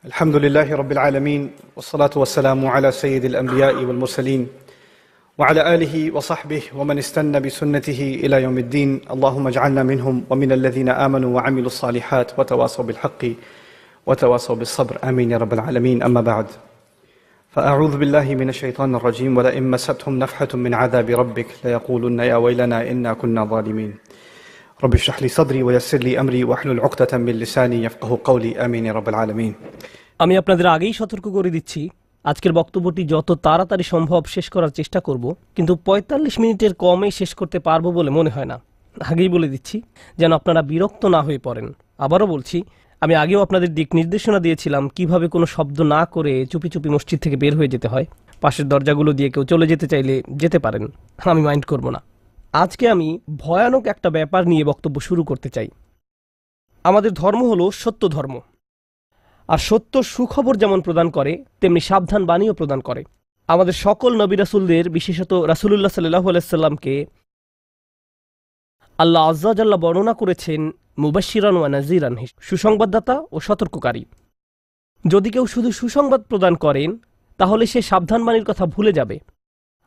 الحمد لله رب العالمين والصلاة والسلام على سيد الأنبياء والمرسلين وعلى آله وصحبه ومن استنى بسنته إلى يوم الدين اللهم اجعلنا منهم ومن الذين آمنوا وعملوا الصالحات وتواصوا بالحق وتواصوا بالصبر آمين يا رب العالمين أما بعد فأعوذ بالله من الشيطان الرجيم ولئن مستهم نفحة من عذاب ربك ليقولن يا ويلنا إنا كنا ظالمين رب اشرح لي صدري ويسر لي أمري واحلل عقدة من لساني يفقهوا قولي آمين يا رب العالمين আমি আপনাদের আগেই সতর্ক করে দিচ্ছি আজকের বক্তব্যটি যত তাড়াতাড়ি সম্ভব শেষ করার চেষ্টা করব, কিন্তু ৪৫ মিনিটের কমে শেষ করতে পারবো বলে মনে হয় না। আগেই বলে দিচ্ছি যেন আপনারা বিরক্ত না হয়ে পড়েন। আবারও বলছি, আমি আগেও আপনাদের দিক নির্দেশনা দিয়েছিলাম কিভাবে কোনো শব্দ না করে চুপি চুপি মসজিদ থেকে বের হয়ে যেতে হয়। পাশের দরজাগুলো দিয়ে কেউ চলে যেতে চাইলে যেতে পারেন, আমি মাইন্ড করব না। আজকে আমি ভয়ানক একটা ব্যাপার নিয়ে বক্তব্য শুরু করতে চাই। আমাদের ধর্ম হলো সত্য ধর্ম, আর সত্য সুখবর যেমন প্রদান করে তেমনি সাবধান বাণীও প্রদান করে। আমাদের সকল নবী রাসূলদের, বিশেষত রাসূলুল্লাহ সাল্লাল্লাহু আলাইহি সাল্লামকে আল্লাহ আযজা জাল্লা বর্ণনা করেছেন মুবাশশিরান ওয়া নাযীরান, সুসংবাদদাতা ও সতর্ককারী। যদি কেউ শুধু সুসংবাদ প্রদান করেন তাহলে সে সাবধান বাণীর কথা ভুলে যাবে,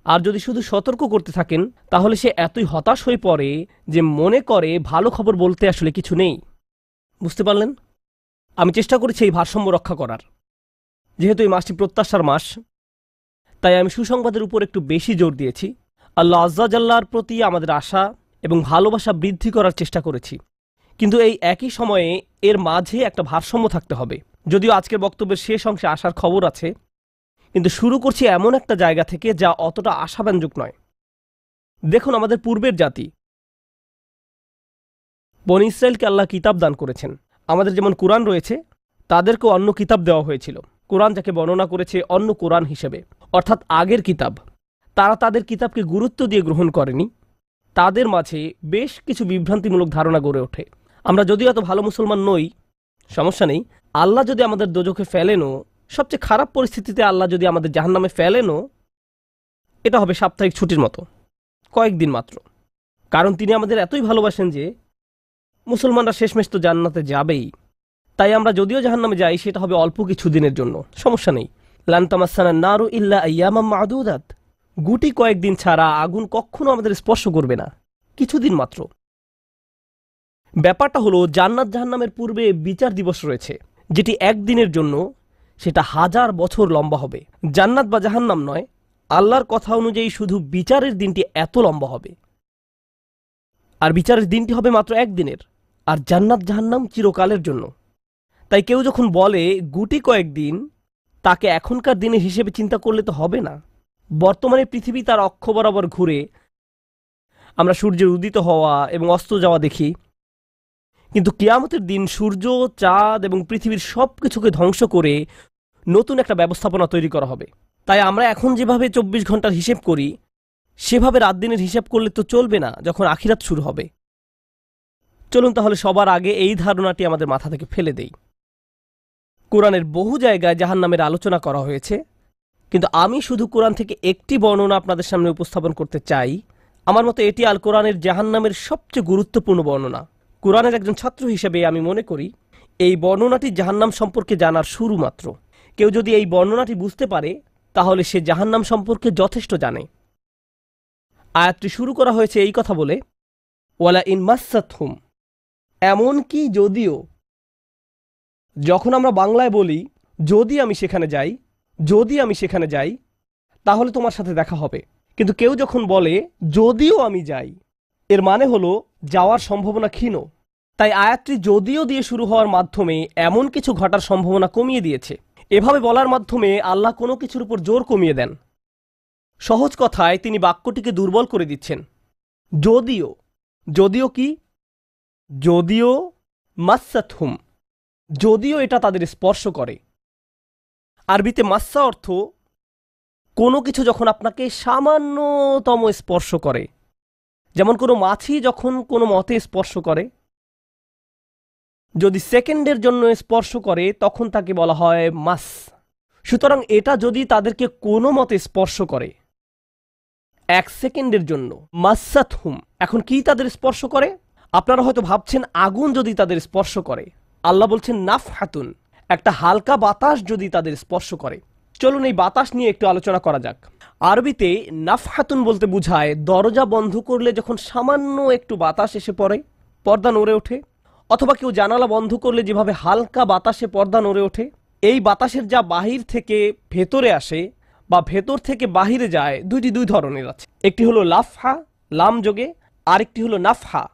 আর যদি শুধু সতর্ক করতে থাকেন তাহলে সে এতই হতাশ হয়ে পড়ে যে মনে করে ভালো খবর বলতে আসলে কিছু নেই। বুঝতে পারলেন? আমি চেষ্টা করেছি এই ভারসাম্য রক্ষা করার। যেহেতু এই মাসটি প্রত্যাশার মাস, তাই আমি সুসংবাদের উপর একটু বেশি জোর দিয়েছি। আল্লাহ আযজা জাল্লার প্রতি আমাদের আশা এবং ভালোবাসা বৃদ্ধি করার চেষ্টা করেছি, কিন্তু এই একই সময়ে এর মাঝে একটা ভারসাম্য থাকতে হবে। যদিও আজকের বক্তব্যের শেষ অংশে আসার খবর আছে, কিন্তু শুরু করছি এমন একটা জায়গা থেকে যা অতটা আশাব্যঞ্জক নয়। দেখুন, আমাদের পূর্বের জাতি বনী ইসরায়েলকে আল্লাহ কিতাব দান করেছেন। আমাদের যেমন কুরআন রয়েছে, তাদেরকেও অন্য কিতাব দেওয়া হয়েছিল। কুরআন যাকে বর্ণনা করেছে অন্য কুরআন হিসেবে, অর্থাৎ আগের কিতাব। তারা তাদের কিতাবকে গুরুত্ব দিয়ে গ্রহণ করেনি। তাদের মাঝে বেশ কিছু বিভ্রান্তিমূলক ধারণা গড়ে ওঠে। আমরা যদিও এত ভালো মুসলমান নই, সমস্যা নেই। আল্লাহ যদি আমাদের দোজখে ফেলেনও, সবচেয়ে খারাপ পরিস্থিতিতে আল্লাহ যদি আমাদের জাহান্নামে ফেলেনও, এটা হবে সাপ্তাহিক ছুটির মতো, কয়েকদিন মাত্র। কারণ তিনি আমাদের এতই ভালোবাসেন যে মুসলমানরা শেষমেশ তো জান্নাতে যাবেই। তাই আমরা যদিও জাহান্নামে যাই, সেটা হবে অল্প কিছু দিনের জন্য, সমস্যা নেই। লান তামাসসানা নারু ইল্লা আইয়ামাম মা'দুদাত, গুটি কয়েকদিন ছাড়া আগুন কখনো আমাদের স্পর্শ করবে না, কিছুদিন মাত্র। ব্যাপারটা হলো, জান্নাত জাহান্নামের পূর্বে বিচার দিবস রয়েছে, যেটি একদিনের জন্য, সেটা 1000 বছর লম্বা হবে। জান্নাত বা জাহান্নাম নয়, আল্লাহর কথা অনুযায়ী শুধু বিচারের দিনটি এত লম্বা হবে। আর বিচারের দিনটি হবে মাত্র একদিনের, আর জান্নাত জাহান্নাম চিরকালের জন্য। তাই কেউ যখন বলে গুটি কয়েকদিন, তাকে এখনকার দিনের হিসেবে চিন্তা করলে তো হবে না। বর্তমানে পৃথিবী তার অক্ষ বরাবর ঘুরে, আমরা সূর্যের উদিত হওয়া এবং অস্ত যাওয়া দেখি, কিন্তু কিয়ামতের দিন সূর্য, চাঁদ এবং পৃথিবীর সব কিছুকে ধ্বংস করে নতুন একটা ব্যবস্থাপনা তৈরি করা হবে। তাই আমরা এখন যেভাবে 24 ঘন্টার হিসেব করি, সেভাবে রাত দিনের হিসাব করলে তো চলবে না যখন আখিরাত শুরু হবে। চলুন তাহলে সবার আগে এই ধারণাটি আমাদের মাথা থেকে ফেলে দেই। কোরআনের বহু জায়গায় জাহান্নামের আলোচনা করা হয়েছে, কিন্তু আমি শুধু কোরআন থেকে একটি বর্ণনা আপনাদের সামনে উপস্থাপন করতে চাই। আমার মতে এটি আল কোরআনের জাহান্নামের সবচেয়ে গুরুত্বপূর্ণ বর্ণনা। কোরআনের একজন ছাত্র হিসেবে আমি মনে করি এই বর্ণনাটি জাহান্নাম সম্পর্কে জানার শুরু মাত্র। কেউ যদি এই বর্ণনাটি বুঝতে পারে, তাহলে সে জাহান্নাম সম্পর্কে যথেষ্ট জানে। আয়াতটি শুরু করা হয়েছে এই কথা বলে, ওয়ালা ইন মাসসাতহুম, এমনকি যদিও। যখন আমরা বাংলায় বলি যদি আমি সেখানে যাই, যদি আমি সেখানে যাই, তাহলে তোমার সাথে দেখা হবে। কিন্তু কেউ যখন বলে যদিও আমি যাই, এর মানে হলো যাওয়ার সম্ভাবনা ক্ষীণ। তাই আয়াতটি যদিও দিয়ে শুরু হওয়ার মাধ্যমে এমন কিছু ঘটার সম্ভাবনা কমিয়ে দিয়েছে। এভাবে বলার মাধ্যমে আল্লাহ কোনো কিছুর উপর জোর কমিয়ে দেন। সহজ কথায় তিনি বাক্যটিকে দুর্বল করে দিচ্ছেন। যদিও, যদিও কি? যদিও মাসসাতহুম, যদিও এটা তাদের স্পর্শ করে। আরবিতে মাসসা অর্থ কোনো কিছু যখন আপনাকে সামান্যতম স্পর্শ করে, যেমন কোনো মাছি যখন কোনো মতে স্পর্শ করে। যদি সেকেন্ডের জন্য স্পর্শ করে তখন তাকে বলা হয় মাস। সুতরাং এটা যদি তাদেরকে কোনো মতে স্পর্শ করে 1 সেকেন্ডের জন্য, মাসসাতহুম। এখন কি তাদের স্পর্শ করে? আপনারা হয়তো ভাবছেন আগুন যদি তাদের স্পর্শ করে। আল্লাহ বলছেন নাফহাতুন, একটা হালকা বাতাস যদি তাদের স্পর্শ করে। চলুন এই বাতাস নিয়ে একটু আলোচনা করা যাক। আরবিতে নাফহাতুন বলতে বোঝায় দরজা বন্ধ করলে যখন সামান্য একটু বাতাস এসে পড়ে, পর্দা নড়ে ওঠে, অথবা কেউ জানালা বন্ধ করলে যেভাবে হালকা বাতাসে পর্দা নড়ে ওঠে। এই বাতাসের যা বাহির থেকে ভেতরে আসে বা ভেতর থেকে বাহিরে যায়, দুই ধরনের আছে। একটি হলো লাফহা, লাম যোগে, আরেকটি হলো নাফহা।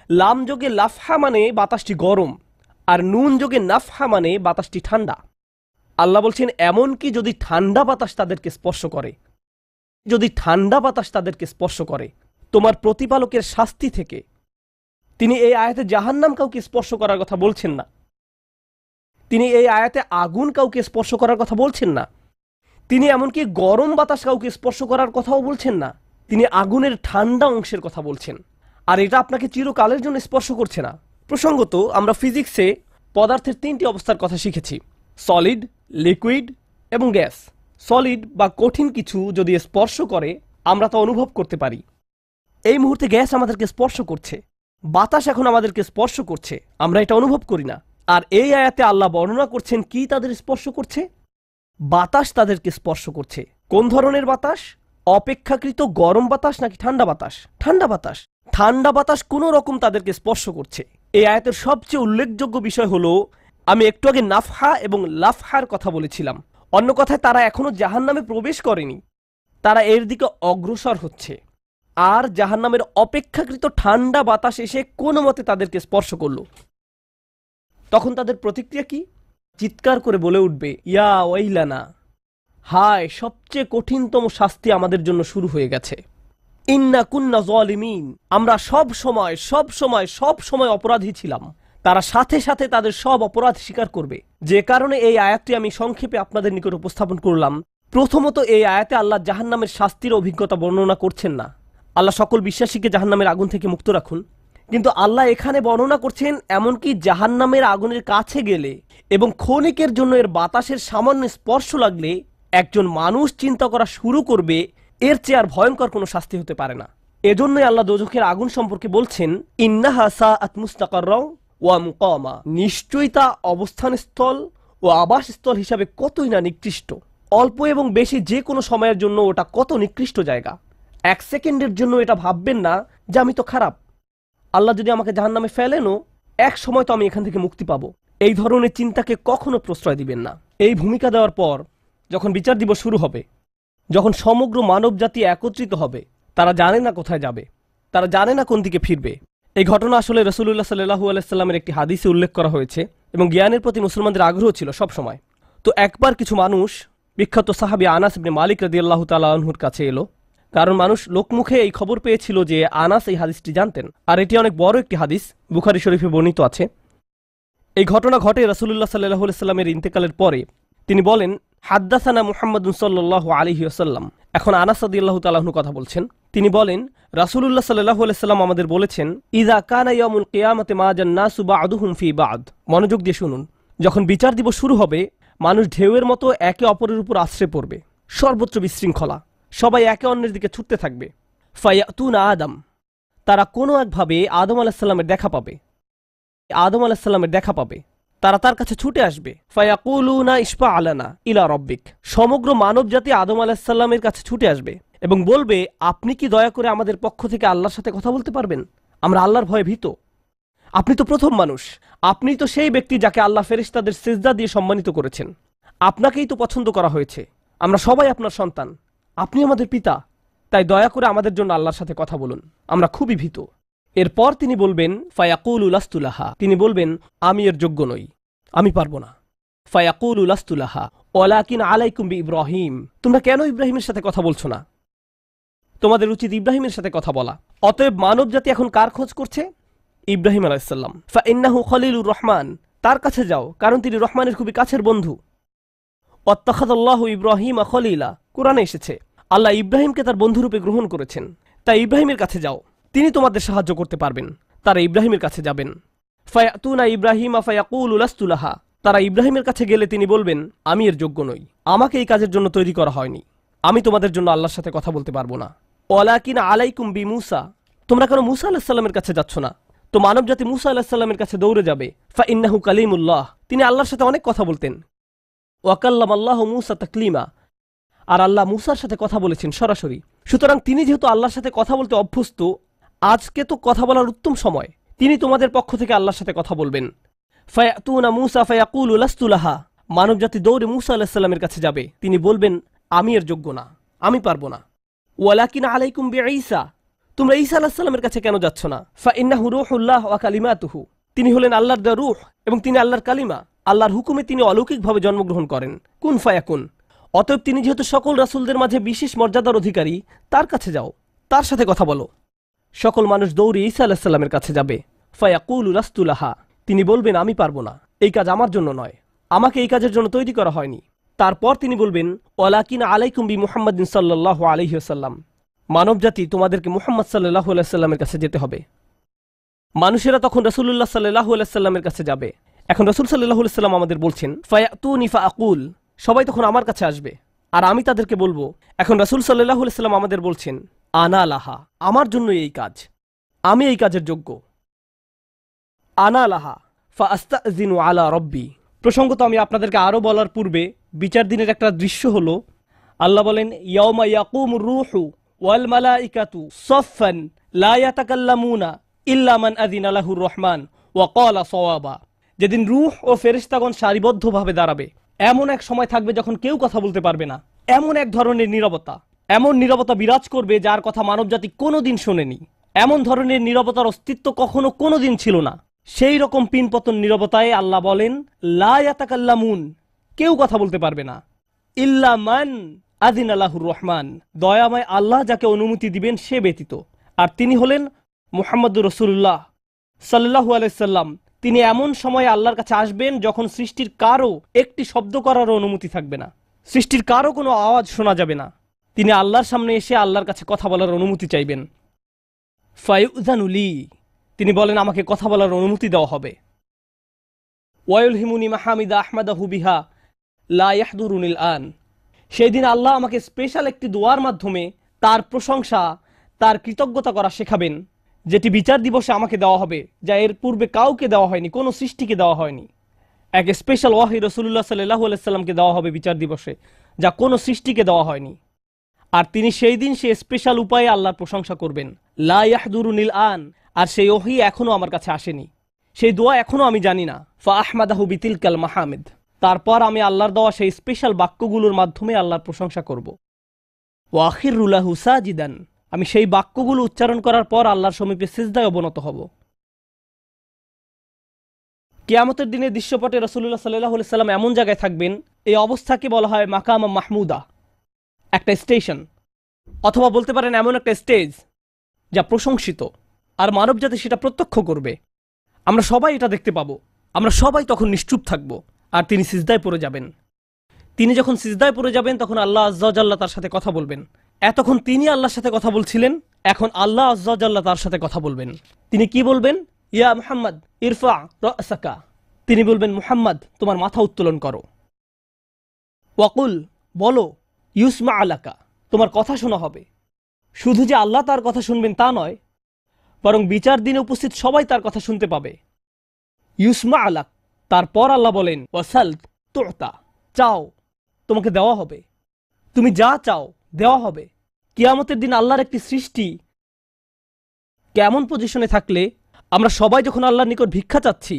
লাম যোগে লাফহা মানে বাতাসটি গরম, আর নুন যোগে নাফহা মানে বাতাসটি ঠান্ডা। আল্লাহ বলছেন এমনকি যদি ঠান্ডা বাতাস তাদেরকে স্পর্শ করে, যদি ঠান্ডা বাতাস তাদেরকে স্পর্শ করে তোমার প্রতিপালকের শাস্তি থেকে। তিনি এই আয়াতে জাহান্নাম কাউকে স্পর্শ করার কথা বলছেন না, তিনি এই আয়াতে আগুন কাউকে স্পর্শ করার কথা বলছেন না, তিনি এমনকি গরম বাতাস কাউকে স্পর্শ করার কথাও বলছেন না, তিনি আগুনের ঠান্ডা অংশের কথা বলছেন। আর এটা আপনাকে চিরকালের জন্য স্পর্শ করছে না। প্রসঙ্গত আমরা ফিজিক্সে পদার্থের 3টি অবস্থার কথা শিখেছি, সলিড, লিকুইড এবং গ্যাস। সলিড বা কঠিন কিছু যদি স্পর্শ করে আমরা তা অনুভব করতে পারি। এই মুহূর্তে গ্যাস আমাদেরকে স্পর্শ করছে, বাতাস এখন আমাদেরকে স্পর্শ করছে, আমরা এটা অনুভব করি না। আর এই আয়াতে আল্লাহ বর্ণনা করছেন কি তাদের স্পর্শ করছে? বাতাস তাদেরকে স্পর্শ করছে। কোন ধরনের বাতাস? অপেক্ষাকৃত গরম বাতাস নাকি ঠান্ডা বাতাস? ঠান্ডা বাতাস। ঠান্ডা বাতাস কোনো রকম তাদেরকে স্পর্শ করছে। এই আয়াতের সবচেয়ে উল্লেখযোগ্য বিষয় হলো, আমি একটু আগে নাফহা এবং লাফহার কথা বলেছিলাম। অন্য কথায় তারা এখনো জাহান্নামে প্রবেশ করেনি, তারা এর দিকে অগ্রসর হচ্ছে। আর জাহান্নামের অপেক্ষাকৃত ঠান্ডা বাতাস এসে কোনো মতে তাদেরকে স্পর্শ করল, তখন তাদের প্রতিক্রিয়া কি? চিৎকার করে বলে উঠবে, ইয়া ওয়াইলানা, হায়, সবচেয়ে কঠিনতম শাস্তি আমাদের জন্য শুরু হয়ে গেছে। ইন্না কুন্না যালিমিন, আমরা সব সময় অপরাধী ছিলাম। তারা সাথে সাথে তাদের সব অপরাধ স্বীকার করবে। যে কারণে এই আয়াতটি আমি সংক্ষেপে আপনাদের নিকট উপস্থাপন করলাম। প্রথমত, এই আয়াতে আল্লাহ জাহান্নামের শাস্তির অভিজ্ঞতা বর্ণনা করছেন না। আল্লাহ সকল বিশ্বাসীকে জাহান্নামের আগুন থেকে মুক্ত রাখুন। কিন্তু আল্লাহ এখানে বর্ণনা করছেন এমনকি জাহান্নামের আগুনের কাছে গেলে এবং ক্ষণিকের জন্য এর বাতাসের সামান্য স্পর্শ লাগলে একজন মানুষ চিন্তা করা শুরু করবে এর চেয়ে আর ভয়ঙ্কর কোনো শাস্তি হতে পারে না। এজন্যই আল্লাহ দোজখের আগুন সম্পর্কে বলছেন, ইন্নাহা সাআত মুস্তাকাররা ওয়া মুকামা, নিশ্চয়ই তা অবস্থানস্থল ও আবাসস্থল হিসাবে কতই না নিকৃষ্ট। অল্প এবং বেশি যে কোনো সময়ের জন্য ওটা কত নিকৃষ্ট জায়গা। 1 সেকেন্ডের জন্য এটা ভাববেন না যে আমি তো খারাপ, আল্লাহ যদি আমাকে জাহান্নামে ফেলেনও এক সময় তো আমি এখান থেকে মুক্তি পাবো। এই ধরনের চিন্তাকে কখনো প্রশ্রয় দিবেন না। এই ভূমিকা দেওয়ার পর যখন বিচার দিবস শুরু হবে, যখন সমগ্র মানব জাতি একত্রিত হবে, তারা জানে না কোথায় যাবে, তারা জানে না কোন দিকে ফিরবে। এই ঘটনা আসলে রাসূলুল্লাহ সাল্লাল্লাহু আলাইহি সাল্লামের একটি হাদিসে উল্লেখ করা হয়েছে এবং জ্ঞানের প্রতি মুসলমানদের আগ্রহ ছিল সব সময়। তো একবার কিছু মানুষ বিখ্যাত সাহাবী আনাস ইবনে মালিক রাদিয়াল্লাহু তাআলা আনহুর কাছে এলো, কারণ মানুষ লোকমুখে এই খবর পেয়েছিল যে আনাস এই হাদিসটি জানতেন, আর এটি অনেক বড় একটি হাদিস, বুখারী শরীফে বর্ণিত আছে। এই ঘটনা ঘটে রাসূলুল্লাহ সাল্লাল্লাহু আলাইহি সাল্লামের ইন্তেকালের পরে। তিনি বলেন, হাদ্দাসানা মুহাম্মাদুন সাল্লাল্লাহু আলাইহি ওয়াসাল্লাম। এখন আনাস রাদিয়াল্লাহু তাআলা আনহু কথা বলছেন। তিনি বলেন, রাসূলুল্লাহ সাল্লাল্লাহু আলাইহি সাল্লাম আমাদের বলেছেন, ইযা কানা ইয়াউমুল কিয়ামাতি মা জান্নাসু বা'দুহুম ফি বা'দ। মনোযোগ দিয়ে শুনুন। যখন বিচার দিবস শুরু হবে, মানুষ ঢেউয়ের মতো একে অপরের উপর আশ্রয় পড়বে, সর্বত্র বিশৃঙ্খলা, সবাই একে অন্যের দিকে ছুটতে থাকবে। ফায়াতুনা আদম, তারা কোনো একভাবে আদম আলাইহিস সালামের দেখা পাবে, আদম আলাইহিস সালামের দেখা পাবে, তারা তার কাছে ছুটে আসবে। ফায়াকুলুনা ইশফা আলানা ইলা রাব্বিক, সমগ্র মানব জাতি আদম আলাইহিস সালামের কাছে ছুটে আসবে এবং বলবে, আপনি কি দয়া করে আমাদের পক্ষ থেকে আল্লাহর সাথে কথা বলতে পারবেন? আমরা আল্লাহর ভয়ে ভীত। আপনি তো প্রথম মানুষ, আপনি তো সেই ব্যক্তি যাকে আল্লাহ ফেরেশতাদের সিজদা দিয়ে সম্মানিত করেছেন, আপনাকেই তো পছন্দ করা হয়েছে, আমরা সবাই আপনার সন্তান, আপনি আমাদের পিতা, তাই দয়া করে আমাদের জন্য আল্লাহর সাথে কথা বলুন, আমরা খুবই ভীত। এরপর তিনি বলবেন, ফায়াকুলু লাস্তু লাহা, তিনি বলবেন, আমি এর যোগ্য নই, আমি পারবো না। ফায়াকুলু লাস্তু লাহা ওয়ালাকিন আলাইকুম বিইব্রাহিম, তোমরা কেন ইব্রাহিমের সাথে কথা বলছো না? তোমাদের উচিত ইব্রাহিমের সাথে কথা বলা। অতএব মানব জাতি এখন কার খোঁজ করছে? ইব্রাহিম আলাইহিস সালাম। ফাইন্নাহু খলিলুর রহমান, তার কাছে যাও, কারণ তিনি রহমানের খুবই কাছের বন্ধু। ওয়াত্তাখাযাল্লাহু ইব্রাহিমা খলিলা, কুরআনে এসেছে আল্লাহ ইব্রাহিমকে তার বন্ধুরূপে গ্রহণ করেছেন। তাই ইব্রাহিমের কাছে যাও, তিনি তোমাদের সাহায্য করতে পারবেন। তারা ইব্রাহিমের কাছে যাবেন। ফায়াতুনা ইব্রাহিমা ফায়াকুলু লাস্তু লাহা, তারা ইব্রাহিমের কাছে গেলে তিনি বলবেন, আমি এর যোগ্য নই, আমাকে এই কাজের জন্য তৈরি করা হয়নি, আমি তোমাদের জন্য আল্লাহর সাথে কথা বলতে পারবো না। ওয়ালাকিন আলাইকুম বি মুসা, তোমরা কেন মুসা আলাইহিস সালামের কাছে যাচ্ছ না? তো মানবজাতি মুসা আলাইহিস সালামের কাছে দৌড়ে যাবে। ফাইন্নাহু কালিমুল্লাহ, তিনি আল্লাহর সাথে অনেক কথা বলতেন। ওয়াকাল্লামাল্লাহু মুসা তাকলিমা, আর আল্লাহ মুসার সাথে কথা বলেছেন সরাসরি। সুতরাং তিনি যেহেতু আল্লাহর সাথে কথা বলতে অভ্যস্ত, আজকে তো কথা বলার উত্তম সময়। তিনি তোমাদের পক্ষ থেকে আল্লাহর সাথে কথা বলবেন। ফায়াতুনা মুসা ফায়াকুলু লাস্তু লাহা, মানবজাতি দৌড়ে মুসা আলাইহিস সালামের কাছে যাবে। তিনি বলবেন, আমি এর যোগ্য না, আমি পারবো না। ওয়ালাকিন আলাইকুম বিঈসা, তোমরা ঈসা আলাইহিস সালামের কাছে কেন যাচ্ছ না? ফাইন্নাহু রূহুল্লাহ ওয়া কালিমাতুহু, তিনি হলেন আল্লাহর দেওয়া রূহ এবং তিনি আল্লাহর কালিমা। আল্লাহর হুকুমে তিনি অলৌকিকভাবে জন্মগ্রহণ করেন। কুন ফায়াকুন, অতএব তিনি যেহেতু সকল রাসূলদের মাঝে বিশেষ মর্যাদার অধিকারী, তার কাছে যাও, তার সাথে কথা বলো। সকল মানুষ দৌড়ে ঈসা আলাইহিস সালামের কাছে যাবে। ফায়াকুলু লাস্তু লাহা, তিনি বলবেন, আমি পারবো না, এই কাজ আমার জন্য নয়, আমাকে এই কাজের জন্য তৈরি করা হয়নি। তারপর তিনি বলবেন, ওয়ালাকিন আলাইকুম বি মুহাম্মাদিন সাল্লাল্লাহু আলাইহি ওয়াসাল্লাম, মানবজাতি তোমাদেরকে মুহাম্মদ সাল্লাল্লাহু আলাইহি ওয়াসাল্লামের কাছে যেতে হবে। মানুষেরা তখন রাসূলুল্লাহ সাল্লাল্লাহু আলাইহি ওয়াসাল্লামের কাছে যাবে। এখন রাসূল সাল্লাল্লাহু আলাইহি ওয়াসাল্লাম আমাদের বলছেন, ফায়াতুনি ফাআকুল, সবাই তখন আমার কাছে আসবে আর আমি তাদেরকে বলবো। এখন রাসূল সাল্লাল্লাহু আলাইহি ওয়াসাল্লাম আমাদের বলছেন, আনা লাহা, আমার জন্য এই কাজ, আমি এই কাজের যোগ্য। আনা লাহা ফাআস্তাযিনু আলা রব্বি। প্রসঙ্গত আমি আপনাদেরকে আরো বলার পূর্বে বিচার দিনের একটা দৃশ্য হলো, আল্লাহ বলেন, ইয়াউমা ইয়াকুমুর রূহু ওয়াল মালাইকাতু সাফফান লা ইয়াতাকাল্লামুনা ইল্লা মান আযিনা লাহুর রহমান ওয়া ক্বালা সাওয়াবা। যেদিন রূহ ও ফেরেশতাগণ সারিবদ্ধভাবে দাঁড়াবে, এমন এক সময় থাকবে যখন কেউ কথা বলতে পারবে না। এমন এক ধরনের নীরবতা, এমন নীরবতা বিরাজ করবে যার কথা মানবজাতি কোনোদিন শোনেনি। এমন ধরনের নীরবতার অস্তিত্ব কখনো কোনোদিন ছিল না। সেই রকম পিনপতন নীরবতায় আল্লাহ বলেন, লা ইয়াতাকাল্লামুন, কেউ কথা বলতে পারবে না, ইল্লা মান আযিনা লাহুর রহমান, দয়াময় আল্লাহ যাকে অনুমতি দিবেন সে ব্যতীত। আর তিনি হলেন মুহাম্মদুর রাসূলুল্লাহ সাল্লাল্লাহু আলাইহি সাল্লাম। তিনি এমন সময় আল্লাহর কাছে আসবেন যখন সৃষ্টির কারো একটি শব্দ করারও অনুমতি থাকবে না, সৃষ্টির কারো কোনো আওয়াজ শোনা যাবে না। তিনি আল্লাহর সামনে এসে আল্লাহর কাছে কথা বলার অনুমতি চাইবেন। ফায়ুযানু লি, তিনি বলেন, আমাকে কথা বলার অনুমতি দেওয়া হবে। ওয়ায়ুলহিমুনি মাহামিদা আহমাদাহু বিহা লা ইয়াহদুরুনিল আন, সেই দিন আল্লাহ আমাকে স্পেশাল একটি দোয়ার মাধ্যমে তার প্রশংসা, তার কৃতজ্ঞতা করা শেখাবেন, যেটি বিচার দিবসে আমাকে দেওয়া হবে, যা এর পূর্বে কাউকে দেওয়া হয়নি, কোনো সৃষ্টিকে দেওয়া হয়নি। এক স্পেশাল ওয়াহি রাসূলুল্লাহ সাল্লাল্লাহু আলাইহি সাল্লামকে দেওয়া হবে বিচার দিবসে, যা কোনো সৃষ্টিকে দেওয়া হয়নি। আর তিনি সেই দিন সে স্পেশাল উপায়ে আল্লাহর প্রশংসা করবেন, লা ইয়াহদুরুনিল আন, আর সেই ওহী এখনো আমার কাছে আসেনি, সেই দোয়া এখনো আমি জানি না। ফা আহমাদাহু বিতিলকাল মাহামিদ, তারপর আমি আল্লাহর দেওয়া সেই স্পেশাল বাক্যগুলোর মাধ্যমে আল্লাহর প্রশংসা করব। ওয়া আখিরু লাহু সাজিদান, আমি সেই বাক্যগুলো উচ্চারণ করার পর আল্লাহর সমীপে সিজদায় অবনত হব। কিয়ামতের দিনে দৃশ্যপটে রাসূলুল্লাহ সাল্লাল্লাহু আলাইহি সাল্লাম এমন জায়গায় থাকবেন, এই অবস্থাকে বলা হয় মাকাম মাহমুদা, একটা স্টেশন, অথবা বলতে পারেন এমন একটা স্টেজ যা প্রশংসিত। আর মানবজাতি সেটা প্রত্যক্ষ করবে, আমরা সবাই এটা দেখতে পাবো। আমরা সবাই তখন নিশ্চুপ থাকব, আর তিনি সিজদায় পড়ে যাবেন। তিনি যখন সিজদায় পড়ে যাবেন তখন আল্লাহ আযজা ওয়া জাল্লা তার সাথে কথা বলবেন। এতক্ষণ তিনি আল্লাহর সাথে কথা বলছিলেন, এখন আল্লাহ আযজা ওয়া জাল্লা তার সাথে কথা বলবেন। তিনি কি বলবেন? ইয়া মুহাম্মদ ইরফা রাসাকা, তিনি বলবেন, মুহাম্মদ তোমার মাথা উত্তোলন করো। ওয়াকুল, বলো, ইউসমা আলাকা, তোমার কথা শোনা হবে। শুধু যে আল্লাহ তার কথা শুনবেন তা নয়, বরং বিচার দিনে উপস্থিত সবাই তার কথা শুনতে পাবে। ইউসমা আলাক, তারপর আল্লাহ বলেন, ওয়াসাল তুতা, চাও তোমাকে দেওয়া হবে, তুমি যা চাও দেওয়া হবে। কিয়ামতের দিন আল্লাহর একটি সৃষ্টি কেমন পজিশনে থাকলে আমরা সবাই যখন আল্লাহর নিকট ভিক্ষা চাচ্ছি,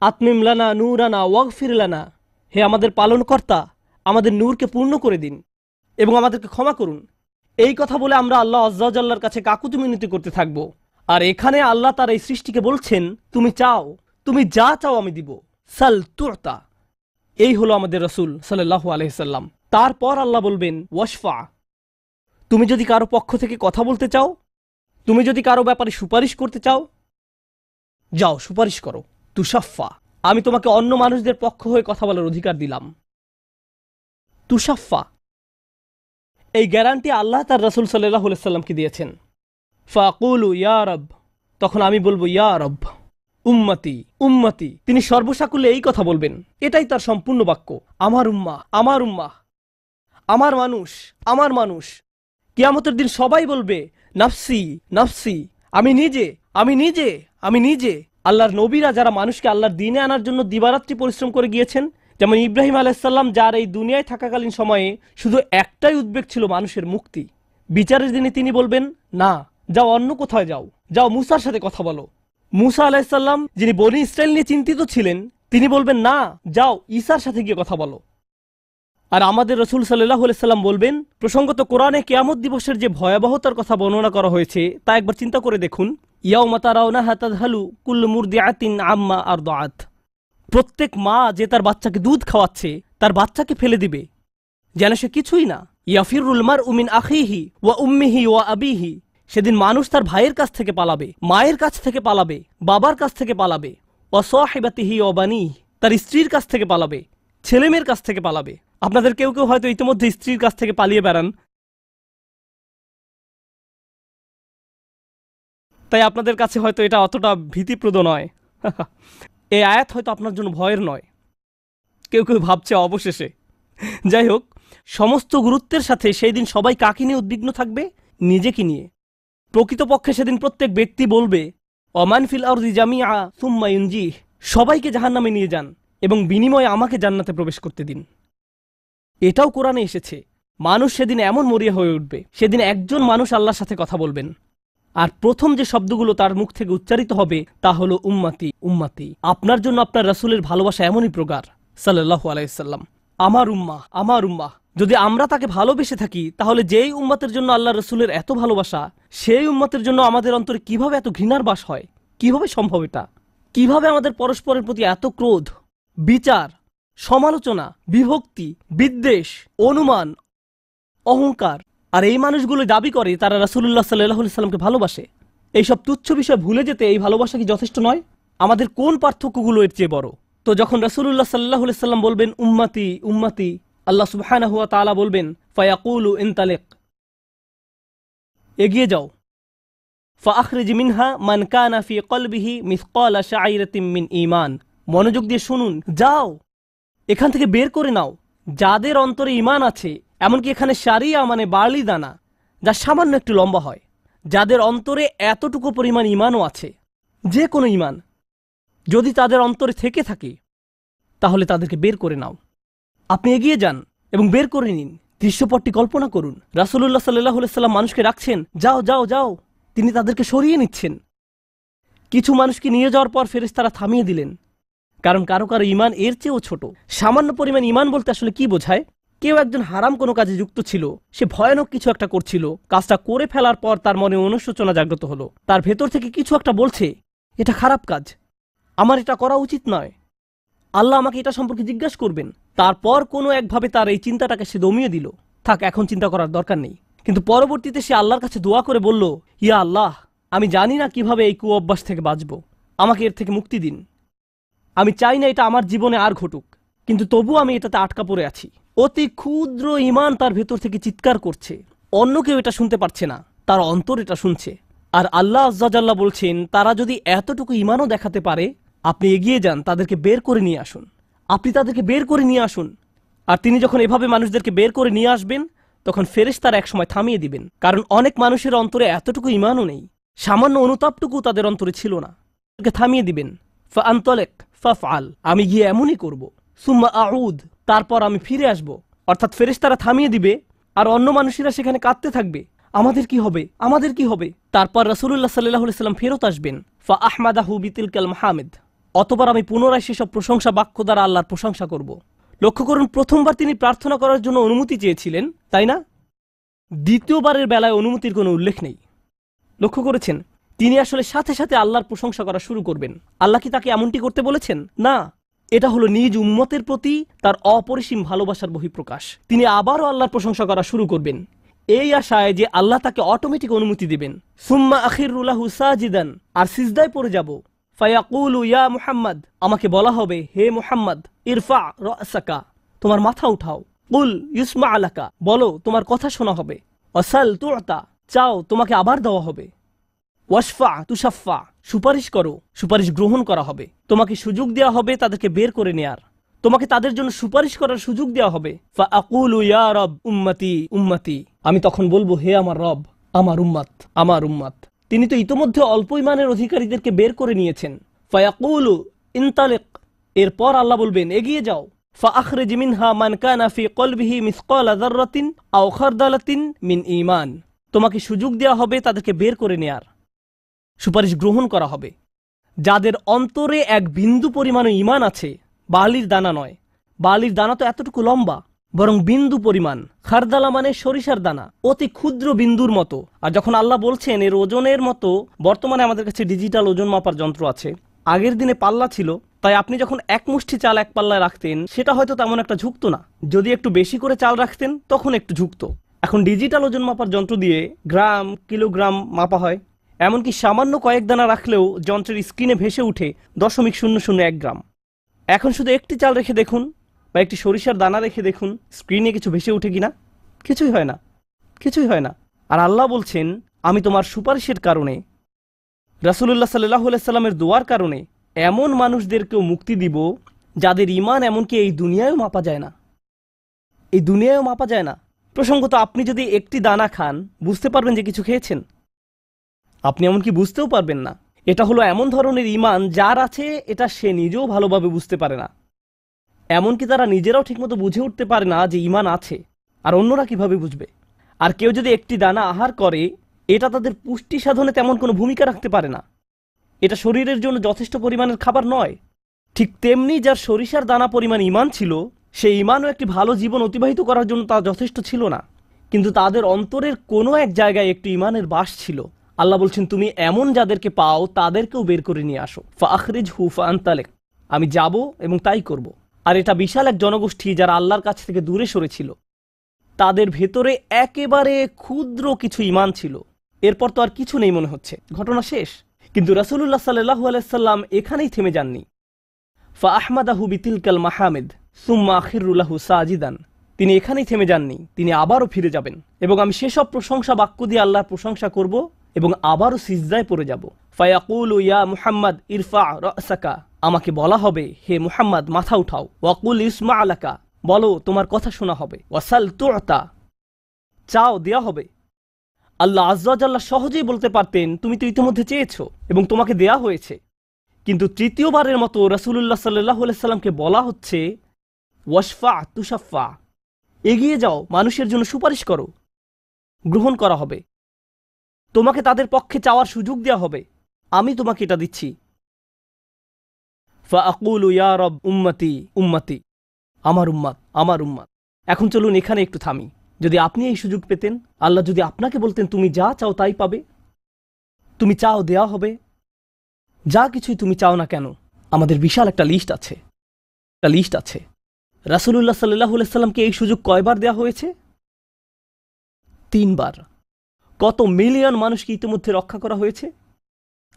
আতমিম লানা নূরানা ওয়াগফির লানা, হে আমাদের পালনকর্তা, আমাদের নূরকে পূর্ণ করে দিন এবং আমাদেরকে ক্ষমা করুন, এই কথা বলে আমরা আল্লাহ আযজা ওয়া জাল্লার কাছে কাকুতি মিনতি করতে থাকব। আর এখানে আল্লাহ তার এই সৃষ্টিকে বলছেন, তুমি চাও, তুমি যা চাও আমি দিব, সাল তুতা। এই হলো আমাদের রাসূল সাল্লাল্লাহু আলাইহি সাল্লাম। তারপর আল্লাহ বলবেন, ওয়াশফা, তুমি যদি কারো পক্ষ থেকে কথা বলতে চাও, তুমি যদি কারো ব্যাপারে সুপারিশ করতে চাও, যাও সুপারিশ করো। তুশাফা, আমি তোমাকে অন্য মানুষদের পক্ষ হয়ে কথা বলার অধিকার দিলাম। তুশাফা, এই গ্যারান্টি আল্লাহ তার রাসূল সাল্লাল্লাহু আলাইহি সাল্লামকে দিয়েছেন। ফাকুলু ইয়া রব, তখন আমি বলবো, ইয়া রব উম্মতি উম্মতি, তিনি সর্বসাকুল্যে এই কথা বলবেন, এটাই তার সম্পূর্ণ বাক্য, আমার উম্মাহ আমার উম্মাহ, আমার মানুষ আমার মানুষ। কিয়ামতের দিন সবাই বলবে, নাফসি নাফসি, আমি নিজে আমি নিজে আল্লাহর নবীরা যারা মানুষকে আল্লাহর দ্বীনে আনার জন্য দিবারাত্রি পরিশ্রম করে গিয়েছেন, যেমন ইব্রাহিম আলাইহিসসালাম, যার এই দুনিয়ায় থাকাকালীন সময়ে শুধু একটাই উদ্বেগ ছিল মানুষের মুক্তি। বিচারের দিনে তিনি বলবেন, না, যাও অন্য কোথায় যাও মুসার সাথে কথা বলো। মুসা আলাইহিসসালাম, যিনি বনি ইসরাইল নিয়ে চিন্তিত ছিলেন, তিনি বলবেন, না, যাও ঈসার সাথে গিয়ে কথা বলো। আর আমাদের রাসূল সাল্লাল্লাহু আলাইহি সাল্লাম বলবেন, প্রসঙ্গত কোরআনে কিয়ামত দিবসের যে ভয়াবহতার কথা বর্ণনা করা হয়েছে তা একবার চিন্তা করে দেখুন। ইয়াউমা তারাউনাহা তাযহালু কুল্লু মুরদিআতিন আম্মা আরদাআত। প্রত্যেক মা যে তার বাচ্চাকে দুধ খাওয়াচ্ছে তার বাচ্চাকে ফেলে দিবে যেন সে কিছুই না। ইয়াফিরুল মারউ মিন আখিহি ওয়া উম্মিহি ওয়া আবিহি। সেদিন মানুষ তার ভাইয়ের কাছ থেকে পালাবে, মায়ের কাছ থেকে পালাবে, বাবার কাছ থেকে পালাবে। ওয়া সাহিবাতিহি ওয়া বানিহি। তার স্ত্রীর কাছ থেকে পালাবে, ছেলেমেয়ের কাছ থেকে পালাবে। আপনাদের কেউ কেউ হয়তো ইতিমধ্যে স্ত্রীর কাছ থেকে পালিয়ে বেড়ান, তাই আপনাদের কাছে হয়তো এটা অতটা ভীতিপ্রদ নয়। এই আয়াত হয়তো আপনার জন্য ভয়ের নয়, কেউ কেউ ভাবছে অবশেষে। যাই হোক, সমস্ত গুরুত্বের সাথে সেই দিন সবাই কাকে নিয়ে উদ্বিগ্ন থাকবে? নিজেকে নিয়ে। প্রকৃতপক্ষে সেদিন প্রত্যেক ব্যক্তি বলবে, ওমান ফিল আরদি জামিআ সুম্মা ইউনজিহ। সবাইকে জাহান্নামে নিয়ে যান এবং বিনিময়ে আমাকে জান্নাতে প্রবেশ করতে দিন। এটাও কোরআনে এসেছে। মানুষ সেদিন এমন মরিয়া হয়ে উঠবে, সেদিন একজন মানুষ আল্লাহর সাথে কথা বলবেন, আর প্রথম যে শব্দগুলো তার মুখ থেকে উচ্চারিত হবে তা হলো উম্মতি উম্মতি। আপনার জন্য আপনার রাসূলের ভালোবাসা এমনই প্রগাঢ় সাল্লাল্লাহু আলাইহি সাল্লাম। আমার উম্মাহ, আমার উম্মাহ। যদি আমরা তাকে ভালোবেসে থাকি, তাহলে যেই উম্মতের জন্য আল্লাহ রাসূলের এত ভালোবাসা, সেই উম্মতের জন্য আমাদের অন্তরে কিভাবে এত ঘৃণার বাস হয়? কিভাবে সম্ভব এটা? কিভাবে আমাদের পরস্পরের প্রতি এত ক্রোধ, বিচার, সমালোচনা, বিভক্তি, বিদ্বেষ, অনুমান, অহংকার? আর এই মানুষগুলো দাবি করে তারা রাসূলুল্লাহ সাল্লাল্লাহু আলাইহি সাল্লামকে ভালোবাসে। এইসব তুচ্ছ বিষয় ভুলে যেতে এই ভালোবাসা কি যথেষ্ট নয়? আমাদের কোন পার্থক্যগুলো এর চেয়ে বড়? তো যখন রাসূলুল্লাহ সাল্লাল্লাহু আলাইহি সাল্লাম বলবেন উম্মতি উম্মতি, আল্লাহ সুবহানাহু ওয়া তাআলা বলবেন ফায়াকুলু ইনতালিক, এগিয়ে যাও। ফাআখরিজ মিনহা মান কানা ফি কলবিহি মিসকালা শাইরাতিন মিন ঈমান। মনোযোগ দিয়ে শুনুন, যাও এখান থেকে বের করে নাও যাদের অন্তরে ঈমান আছে, এমনকি এখানে শারিয়া মানে বার্লি দানা, যা সামান্য একটু লম্বা হয়, যাদের অন্তরে এতটুকু পরিমাণ ঈমানও আছে, যে কোনো ঈমান যদি তাদের অন্তরে থেকে থাকে, তাহলে তাদেরকে বের করে নাও। আপনি এগিয়ে যান এবং বের করে নিন। দৃশ্যপটটি কল্পনা করুন। রাসূলুল্লাহ সাল্লাল্লাহু আলাইহি সাল্লাম মানুষকে রাখছেন, যাও যাও যাও, তিনি তাদেরকে সরিয়ে নিচ্ছেন। কিছু মানুষকে নিয়ে যাওয়ার পর ফেরেশতারা থামিয়ে দিলেন, কারণ কারো কারো ঈমান এর চেয়েও ছোট। সামান্য পরিমাণ ঈমান বলতে আসলে কি বোঝায়? কেউ একজন হারাম কোনো কাজে যুক্ত ছিল, সে ভয়ানক কিছু একটা করছিল, কাজটা করে ফেলার পর তার মনে অনুশোচনা জাগ্রত হলো, তার ভেতর থেকে কিছু একটা বলছে, এটা খারাপ কাজ, আমার এটা করা উচিত নয়, আল্লাহ আমাকে এটা সম্পর্কে জিজ্ঞাসা করবেন। তারপর কোনো একভাবে তার এই চিন্তাটাকে সে দমিয়ে দিল, থাক এখন চিন্তা করার দরকার নেই। কিন্তু পরবর্তীতে সে আল্লাহর কাছে দোয়া করে বলল, ইয়া আল্লাহ, আমি জানি না কিভাবে এই কুঅভ্যাস থেকে বাঁচব, আমাকে এর থেকে মুক্তি দিন। আমি চাই না এটা আমার জীবনে আর ঘটুক, কিন্তু তবু আমি এটাতে আটকা পড়ে আছি। অতি ক্ষুদ্র ঈমান তার ভেতর থেকে চিৎকার করছে, অন্য কেউ এটা শুনতে পারছে না, তার অন্তর এটা শুনছে। আর আল্লাহ আজ্জা জাল্লা বলছেন, তারা যদি এতটুকু ঈমানও দেখাতে পারে, আপনি এগিয়ে যান, তাদেরকে বের করে নিয়ে আসুন। আপনি তাদেরকে বের করে নিয়ে আসুন। আর তিনি যখন এভাবে মানুষদেরকে বের করে নিয়ে আসবেন, তখন ফেরেশতারা একসময় থামিয়ে দিবেন, কারণ অনেক মানুষের অন্তরে এতটুকু ঈমানও নেই, সামান্য অনুতাপটুকু তাদের অন্তরে ছিল না। থামিয়ে দিবেন, ফাআনতালিক ফাফআল, আমি গিয়ে এমনই করব, সুম্মা আউদ, তারপর আমি ফিরে আসব। অর্থাৎ ফেরেশতারা থামিয়ে দিবে, আর অন্য মানুষেরা সেখানে কাঁদতে থাকবে, আমাদের কি হবে, আমাদের কি হবে। তারপর রাসূলুল্লাহ সাল্লাল্লাহু আলাইহি সাল্লাম ফেরত আসবেন, ফা আহমাদাহু বিতিলকাল মাহামিদ, অতঃপর আমি পুনরায় সেসব প্রশংসা বাক্য দ্বারা আল্লাহর প্রশংসা করব। লক্ষ্য করুন, প্রথমবার তিনি প্রার্থনা করার জন্য অনুমতি চেয়েছিলেন, তাই না? দ্বিতীয়বারের বেলায় অনুমতির কোনো উল্লেখ নেই। লক্ষ্য করেছেন, তিনি আসলে সাথে সাথে আল্লাহর প্রশংসা করা শুরু করবেন। আল্লাহ কি তাকে এমনটি করতে বলেছেন? না, এটা হলো নিজ উম্মতের প্রতি তার অপরিসীম ভালোবাসার বহিঃপ্রকাশ। তিনি আবারও আল্লাহর প্রশংসা করা শুরু করবেন, এই আশায় যে আল্লাহ তাকে অটোমেটিক অনুমতি দিবেন। সুম্মা আখিরু লাহু সাজিদান, আর সিজদায় পড়ে যাব। ফায়াকুলু ইয়া মুহাম্মদ, আমাকে বলা হবে, হে মুহাম্মদ, ইরফা রাসাকা, তোমার মাথা উঠাও। কুল ইউসমা আলাকা, বলো তোমার কথা শোনা হবে। ওয়াসাল তুতা, চাও তোমাকে আবার দেওয়া হবে। ওয়াশফা তুশাফা, সুপারিশ করো, সুপারিশ গ্রহণ করা হবে। তোমাকে সুযোগ দেওয়া হবে তাদেরকে বের করে নেয়ার, তোমাকে তাদের জন্য সুপারিশ করার সুযোগ দেওয়া হবে। ফাআকুলু ইয়া রব উম্মতি উম্মতি, আমি তখন বলবো, হে আমার রব, আমার উম্মত, আমার উম্মত। তিনি তো ইতোমধ্যে অল্প ইমানের অধিকারীদেরকে বের করে নিয়েছেন। ফায়াকুলু ইনতালিক, এরপর আল্লাহ বলবেন এগিয়ে যাও। ফাআখরিজ মিনহা মান কানা ফি কলবিহি মিসকালা যাররাতিন আও খারদালাতিন মিন ঈমান, তোমাকে সুযোগ দেওয়া হবে তাদেরকে বের করে নেয়ার, সুপারিশ গ্রহণ করা হবে। যাদের অন্তরে এক বিন্দু পরিমাণও ঈমান আছে, বালির দানা নয়, বালির দানা তো এতটুকু লম্বা, বরং বিন্দু পরিমাণ। খারদালা মানে সরিষার দানা, অতি ক্ষুদ্র বিন্দুর মতো। আর যখন আল্লাহ বলছেন এর ওজনের মতো, বর্তমানে আমাদের কাছে ডিজিটাল ওজন মাপার যন্ত্র আছে, আগের দিনে পাল্লা ছিল, তাই আপনি যখন এক মুষ্টি চাল এক পাল্লায় রাখতেন সেটা হয়তো তেমন একটা ঝুঁকতো না, যদি একটু বেশি করে চাল রাখতেন তখন একটু ঝুঁকতো। এখন ডিজিটাল ওজন মাপার যন্ত্র দিয়ে গ্রাম কিলোগ্রাম মাপা হয়, এমনকি সামান্য কয়েক দানা রাখলেও যন্ত্রের স্ক্রিনে ভেসে উঠে 0.001 গ্রাম। এখন শুধু একটি চাল রেখে দেখুন বা একটি সরিষার দানা রেখে দেখুন স্ক্রিনে কিছু ভেসে উঠে কিনা, কিছুই হয় না, কিছুই হয় না। আর আল্লাহ বলছেন আমি তোমার সুপারিশের কারণে, রাসূলুল্লাহ সাল্লাল্লাহু আলাইহি সাল্লামের দোয়ার কারণে এমন মানুষদেরকেও মুক্তি দিব যাদের ঈমান এমনকি এই দুনিয়ায়ও মাপা যায় না, এই দুনিয়ায়ও মাপা যায় না। প্রসঙ্গত আপনি যদি একটি দানা খান বুঝতে পারবেন যে কিছু খেয়েছেন, আপনি এমনকি বুঝতেও পারবেন না। এটা হলো এমন ধরনের ঈমান যার আছে এটা সে নিজেও ভালোভাবে বুঝতে পারে না, এমনকি তারা নিজেরাও ঠিকমতো বুঝে উঠতে পারে না যে ঈমান আছে, আর অন্যরা কিভাবে বুঝবে। আর কেউ যদি একটি দানা আহার করে এটা তাদের পুষ্টি সাধনে তেমন কোনো ভূমিকা রাখতে পারে না, এটা শরীরের জন্য যথেষ্ট পরিমাণের খাবার নয়। ঠিক তেমনি যার সরিষার দানা পরিমাণ ঈমান ছিল, সেই ঈমানও একটি ভালো জীবন অতিবাহিত করার জন্য তা যথেষ্ট ছিল না, কিন্তু তাদের অন্তরের কোনো এক জায়গায় একটি ঈমানের বাস ছিল। আল্লাহ বলছেন তুমি এমন যাদেরকে পাও তাদেরকেও বের করে নিয়ে আসো। ফাআখরিজহু ফাআনতালিক, আমি যাব এবং তাই করব। আর এটা বিশাল এক জনগোষ্ঠী যারা আল্লাহর কাছ থেকে দূরে সরেছিল, তাদের ভেতরে একেবারে ক্ষুদ্র কিছু ঈমান ছিল। এরপর তো আর কিছু নেই মনে হচ্ছে, ঘটনা শেষ। কিন্তু রাসূলুল্লাহ সাল্লাল্লাহু আলাইহি সাল্লাম এখানেই থেমে যাননি। ফাআহমাদাহু বিতিলকাল মাহামিদ সুম্মা আখিরু লাহু সাজিদান, তিনি এখানেই থেমে যাননি, তিনি আবারও ফিরে যাবেন এবং আমি সেসব প্রশংসা বাক্য দিয়ে আল্লাহর প্রশংসা করব এবং আবারও সিজদায় পড়ে যাব। ফায়াকুলু ইয়া মুহাম্মদ ইরফা রাসাকা, আমাকে বলা হবে হে মুহাম্মদ মাথা উঠাও। ওয়াকুল ইসমা আলাকা, বলো তোমার কথা শোনা হবে। ওয়াসাল তুতা, চাও দেয়া হবে। আল্লাহ আযজা ওয়া জাল্লা সহজেই বলতে পারতেন তুমি তো ইতিমধ্যে চেয়েছো এবং তোমাকে দেয়া হয়েছে, কিন্তু তৃতীয়বারের মতো রাসূলুল্লাহ সাল্লাল্লাহু আলাইহি সাল্লামকে বলা হচ্ছে ওয়াশফা তুশাফা, এগিয়ে যাও, মানুষের জন্য সুপারিশ করো, গ্রহণ করা হবে, তোমাকে তাদের পক্ষে চাওয়ার সুযোগ দেওয়া হবে, আমি তোমাকে এটা দিচ্ছি। ফাআকুলু ইয়া রব উম্মতি উম্মতি, আমার উম্মাত আমার উম্মাত। এখন চলুন এখানে একটু থামি। যদি আপনি এই সুযোগ পেতেন, আল্লাহ যদি আপনাকে বলতেন তুমি যা চাও তাই পাবে, তুমি চাও দেয়া হবে, যা কিছুই তুমি চাও না কেন, আমাদের বিশাল একটা লিস্ট আছে। রাসূলুল্লাহ সাল্লাল্লাহু আলাইহি সাল্লামকে এই সুযোগ কয়বার দেয়া হয়েছে? 3 বার। কত মিলিয়ন মানুষকে ইতিমধ্যে রক্ষা করা হয়েছে।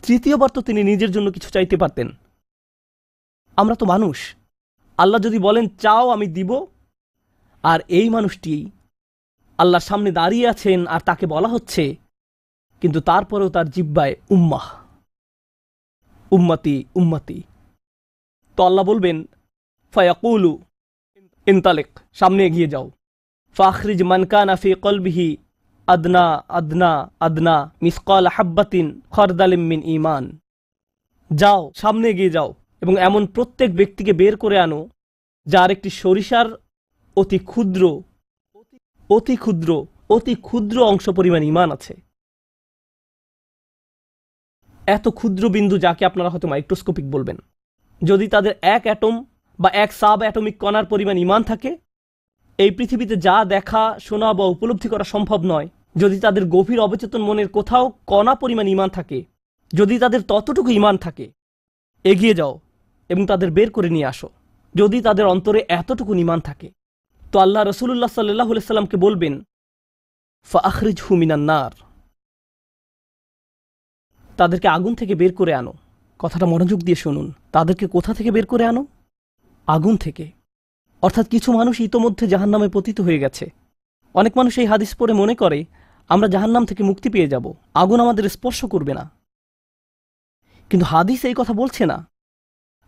তৃতীয়বার তো তিনি নিজের জন্য কিছু চাইতে পারতেন। আমরা তো মানুষ, আল্লাহ যদি বলেন চাও আমি দিব, আর এই মানুষটি আল্লাহর সামনে দাঁড়িয়ে আছেন আর তাকে বলা হচ্ছে, কিন্তু তারপরেও তার জিহ্বায় উম্মাহ উম্মতি উম্মতি, তো আল্লাহ বলবেন ফায়াকুলু ইনতালিক, সামনে এগিয়ে যাও। ফাখরিজ মান কানা ফি কলবিহি আদনা আদনা আদনা মিসকাল হাব্বাতিন খারদালিম মিন ঈমান, যাও সামনে এগিয়ে যাও এবং এমন প্রত্যেক ব্যক্তিকে বের করে আনো যার একটি সরিষার অতি ক্ষুদ্র অতি ক্ষুদ্র অতি ক্ষুদ্র অংশ পরিমাণ ঈমান আছে। এত ক্ষুদ্র বিন্দু যাকে আপনারা হয়তো মাইক্রোস্কোপিক বলবেন, যদি তাদের এক অ্যাটম বা এক সাব অ্যাটমিক কণার পরিমাণ ঈমান থাকে, এই পৃথিবীতে যা দেখা শোনা বা উপলব্ধি করা সম্ভব নয়, যদি তাদের গভীর অবচেতন মনের কোথাও কণা পরিমাণ ঈমান থাকে, যদি তাদের ততটুকু ঈমান থাকে, এগিয়ে যাও এবং তাদের বের করে নিয়ে আসো। যদি তাদের অন্তরে এতটুকু ঈমান থাকে, তো আল্লাহ রাসূলুল্লাহ সাল্লাল্লাহু আলাইহি সাল্লামকে বলবেন ফাআখরিজহু মিনান নার, তাদেরকে আগুন থেকে বের করে আনো। কথাটা মনোযোগ দিয়ে শুনুন, তাদেরকে কোথা থেকে বের করে আনো? আগুন থেকে। অর্থাৎ কিছু মানুষ ইতোমধ্যে জাহান্নামে পতিত হয়ে গেছে। অনেক মানুষ এই হাদিস পড়ে মনে করে আমরা জাহান্নাম থেকে মুক্তি পেয়ে যাব, আগুন আমাদের স্পর্শ করবে না। কিন্তু হাদিস এই কথা বলছে না।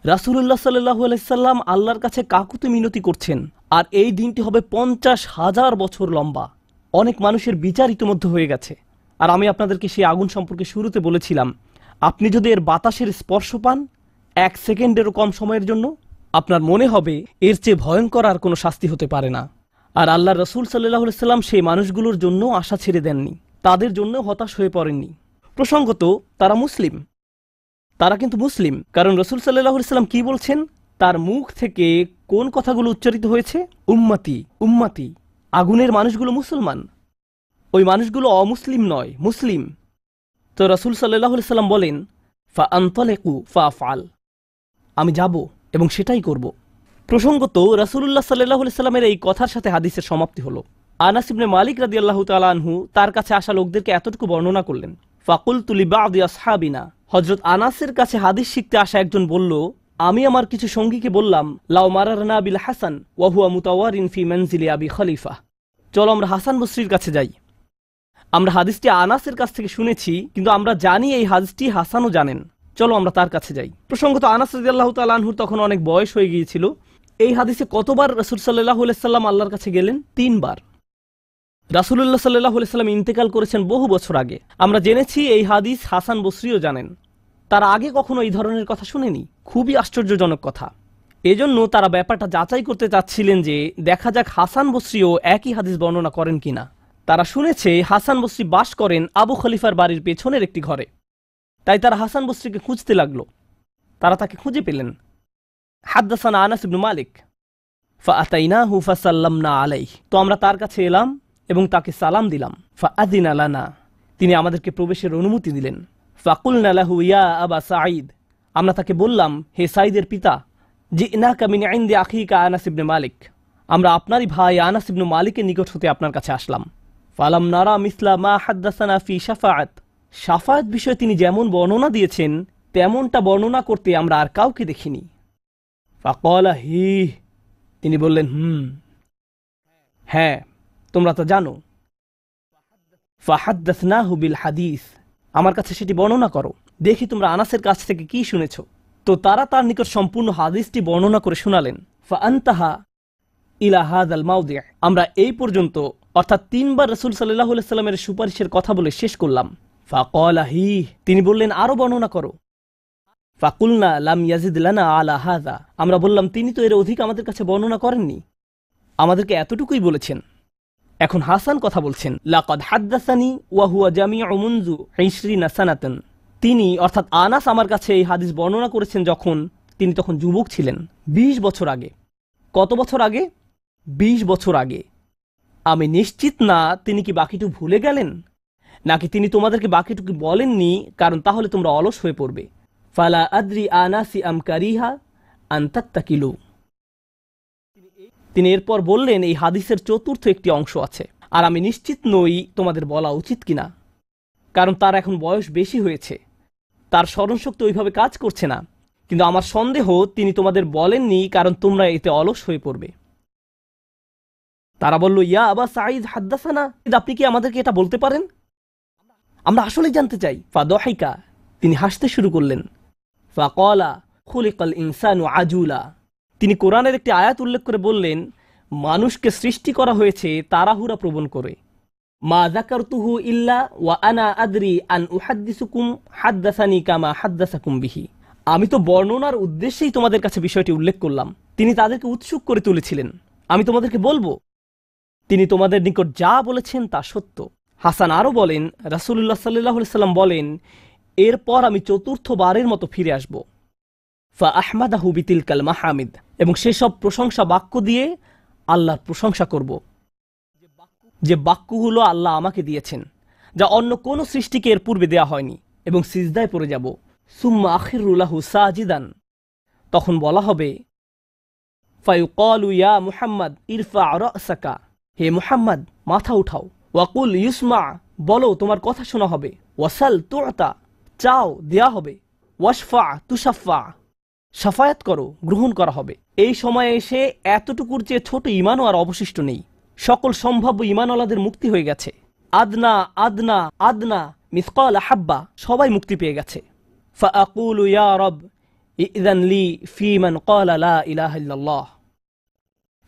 রাসূলুল্লাহ সাল্লাল্লাহু আলাইহি সাল্লাম আল্লাহর কাছে কাকুতি মিনতি করছেন, আর এই দিনটি হবে 50,000 বছর লম্বা। অনেক মানুষের বিচার ইতোমধ্যে হয়ে গেছে। আর আমি আপনাদেরকে সেই আগুন সম্পর্কে শুরুতে বলেছিলাম, আপনি যদি এর বাতাসের স্পর্শ পান 1 সেকেন্ডেরও কম সময়ের জন্য, আপনার মনে হবে এর চেয়ে ভয়ঙ্কর আর কোনো শাস্তি হতে পারে না। আর আল্লাহ রসুল সাল্লাল্লাহু আলাইহি সাল্লাম সেই মানুষগুলোর জন্য আশা ছেড়ে দেননি, তাদের জন্য হতাশ হয়ে পড়েননি। প্রসঙ্গত তারা মুসলিম, তারা কিন্তু মুসলিম, কারণ রসুল সাল্লাল্লাহু আলাইহি সাল্লাম কি বলছেন, তার মুখ থেকে কোন কথাগুলো উচ্চারিত হয়েছে? উম্মতি উম্মতি। আগুনের মানুষগুলো মুসলমান, ওই মানুষগুলো অমুসলিম নয়, মুসলিম। তো রসুল সাল্লাল্লাহু আলাইহি সাল্লাম বলেন, ফা আনতালিকু ফা আফআল, আমি যাব এবং সেটাই করব। প্রসঙ্গত রাসূলুল্লাহ সাল্লাল্লাহু আলাইহি সাল্লামের এই কথার সাথে হাদিসের সমাপ্তি হলো। আনাস ইবনে মালিক রাদিয়াল্লাহু তাআলা আনহু তার কাছে আসা লোকদেরকে এতটুকু বর্ণনা করলেন, ফাকুলতু লিবাদি আসহাবিনা, হযরত আনাসের কাছে হাদিস শিখতে আসা একজন বলল, আমি আমার কিছু সঙ্গীকে বললাম, লাউ মারারনা বিল হাসান ওয়া হুয়া মুতাওয়ারিন ফি মানজিলি আবি খলিফা, চলো আমরা হাসান বসরির কাছে যাই। আমরা হাদিসটি আনাসের কাছ থেকে শুনেছি, কিন্তু আমরা জানি এই হাদিসটি হাসানও জানেন, চলো আমরা তার কাছে যাই। প্রসঙ্গত আনাস রাদিয়াল্লাহু তাআলা আনহুর তখন অনেক বয়স হয়ে গিয়েছিল। এই হাদিসে কতবার রাসূল সাল্লাল্লাহু আলাইহি সাল্লাম আল্লাহর কাছে গেলেন? 3 বার। রাসূলুল্লাহ সাল্লাল্লাহু আলাইহি সাল্লাম ইন্তেকাল করেছেন বহু বছর আগে। আমরা জেনেছি এই হাদিস হাসান বসরিও জানেন, তারা আগে কখনো এই ধরনের কথা শুনেনি। খুবই আশ্চর্যজনক কথা। এজন্য তারা ব্যাপারটা যাচাই করতে চাচ্ছিলেন যে দেখা যাক হাসান বসরিও একই হাদিস বর্ণনা করেন কিনা। তারা শুনেছে হাসান বসরি বাস করেন আবু খলিফার বাড়ির পেছনের একটি ঘরে, তাই তারা হাসান বসরিকে খুঁজতে লাগলো। তারা তাকে খুঁজে পেলেন। হাদ্দাসানা আনাস ইবনে মালিক ফাআতাইনাহু ফাসাল্লামনা আলাইহি, তো আমরা তার কাছে এলাম এবং তাকে সালাম দিলাম। ফাআযিনা লানা, তিনি আমাদেরকে প্রবেশের অনুমতি দিলেন। ফাকুলনা লাহু ইয়া আবা সাঈদ, আমরা তাকে বললাম, হে সাঈদের পিতা, জিনাকা মিন ইনদি আখিকা আনাস ইবনে মালিক, আমরা আপনারই ভাই আনাস ইবনে মালিকের নিকট হতে আপনার কাছে আসলাম। ফালাম নারা মিসলা মা হাদ্দাসানা ফি শাফাআত, শাফাআত বিষয়ে তিনি যেমন বর্ণনা দিয়েছেন তেমনটা বর্ণনা করতে আমরা আর কাউকে দেখিনি। ফাকালা হি, তিনি বললেন, হ্যাঁ তোমরা তো জানো। ফাহাদ্দাসনাহু বিল হাদিস, আমার কাছে সেটি বর্ণনা করো, দেখি তোমরা আনাসের কাছ থেকে কি শুনেছ। তো তারা তার নিকট সম্পূর্ণ হাদিসটি বর্ণনা করে শোনালেন। ফাআনতাহা ইলা হাযাল মাওদি', আমরা এই পর্যন্ত অর্থাৎ 3 বার রাসূল সাল্লাল্লাহু আলাইহি সাল্লামের সুপারিশের কথা বলে শেষ করলাম। ফাকালা হি, তিনি বললেন আরো বর্ণনা করো। ফাকুলনা লাম ইয়াজিদ লানা আলা হাযা, আমরা বললাম তিনি তো এর অধিক আমাদের কাছে বর্ণনা করেননি, আমাদেরকে এতটুকুই বলেছেন। এখন হাসান কথা বলছেন, লাকাদ হাদ্দাসানি ওয়া হুয়া জামিউ মুনযু 20 সানাতান, তিনি অর্থাৎ আনাস আমার কাছে এই হাদিস বর্ণনা করেছেন যখন তিনি তখন যুবক ছিলেন, 20 বছর আগে। কত বছর আগে? 20 বছর আগে। আমি নিশ্চিত না তিনি কি বাকিটুকু ভুলে গেলেন, নাকি তিনি তোমাদেরকে বাকিটুকু বলেননি কারণ তাহলে তোমরা অলস হয়ে পড়বে। ফালা আদ্রি আনাসি আম কারিহা আন তাত্তাকিলু, তিনি এরপর বললেন, এই হাদিসের চতুর্থ একটি অংশ আছে, আর আমি নিশ্চিত নই তোমাদের বলা উচিত কিনা, কারণ তার এখন বয়স বেশি হয়েছে, তার স্মরণশক্তি ওইভাবে কাজ করছে না। কিন্তু আমার সন্দেহ তিনি তোমাদের বলেননি কারণ তোমরা এতে অলস হয়ে পড়বে। তারা বলল, ইয়া আবা সাঈদ হাদ্দাসানা, আপনি কি আমাদেরকে এটা বলতে পারেন? আমরা আসলেই জানতে চাই। ফাদহিকা, তিনি হাসতে শুরু করলেন। ফাকালা খুলিকাল ইনসানু আজুলা, তিনি কোরআনের একটি আয়াত উল্লেখ করে বললেন, মানুষকে সৃষ্টি করা হয়েছে তাড়াহুড়া প্রবণ করে। মা যাকারতুহু ইল্লা ওয়া আনা আদরি আন উহাদ্দিসুকুম হাদ্দাসানি কামা হাদ্দাসাকুম বিহি, আমি তো বর্ণনার উদ্দেশ্যেই তোমাদের কাছে বিষয়টি উল্লেখ করলাম। তিনি তাদেরকে উৎসুক করে তুলেছিলেন, আমি তোমাদেরকে বলবো, তিনি তোমাদের নিকট যা বলেছেন তা সত্য। হাসান আরও বলেন, রাসূলুল্লাহ সাল্লাল্লাহু আলাইহি সাল্লাম বলেন, এরপর আমি চতুর্থবারের মতো ফিরে আসব। ফা আহমাদাহু বিতিলকাল মাহামিদ, এবং সেসব প্রশংসা বাক্য দিয়ে আল্লাহর প্রশংসা করব, যে বাক্যগুলো আল্লাহ আমাকে দিয়েছেন, যা অন্য কোনো সৃষ্টিকে এর পূর্বে দেয়া হয়নি, এবং সিজদায় পড়ে যাব। সুম্মা আখিরু লাহু সাজিদান, তখন বলা হবে, ফায়ুকালু ইয়া মুহাম্মদ ইরফা রাসাকা, হে মুহাম্মদ মাথা উঠাও। ওয়াকুল ইউসমা, বলো তোমার কথা শোনা হবে। ওয়াসাল তুতা, চাও দেয়া হবে। ওয়াশফা তুশাফা, সাফায়াত করো গ্রহণ করা হবে। এই সময়ে এসে এতটুকুর চেয়ে ছোট ঈমানও আর অবশিষ্ট নেই। সকল সম্ভাব্য ঈমানওয়ালাদের মুক্তি হয়ে গেছে। আদনা আদনা আদনা মিসকাল হাব্বা, সবাই মুক্তি পেয়ে গেছে। ফাআকুলু ইয়া রব ইযান লি ফি মান ক্বালা লা ইলাহা ইল্লাল্লাহ।